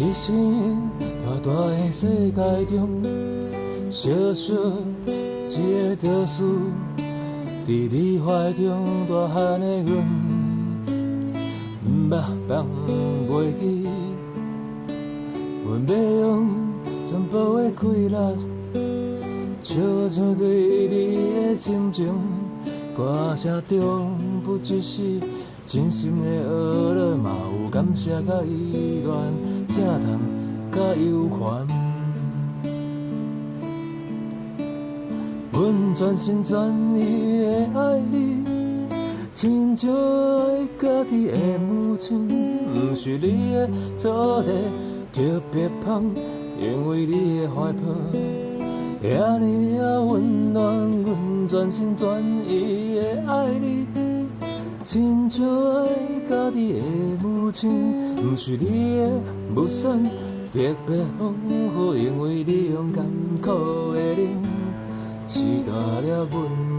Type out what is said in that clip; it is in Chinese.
一生大大的世界中，小小一个倒数，伫你怀中大汉的阮，目放袂记，阮要用全部的气力，笑像对你的深情，歌声中不只是真心的学了，嘛有感谢甲依恋，疼痛甲忧烦。阮全心全意的爱你，亲像爱家己的母亲，不是你的土地特别芳，因为你的怀抱遐尼啊温暖，阮全心全意的爱你，亲像爱家己的母亲，不是你的物产特别丰富，因为你用艰苦的忍，饲大了阮。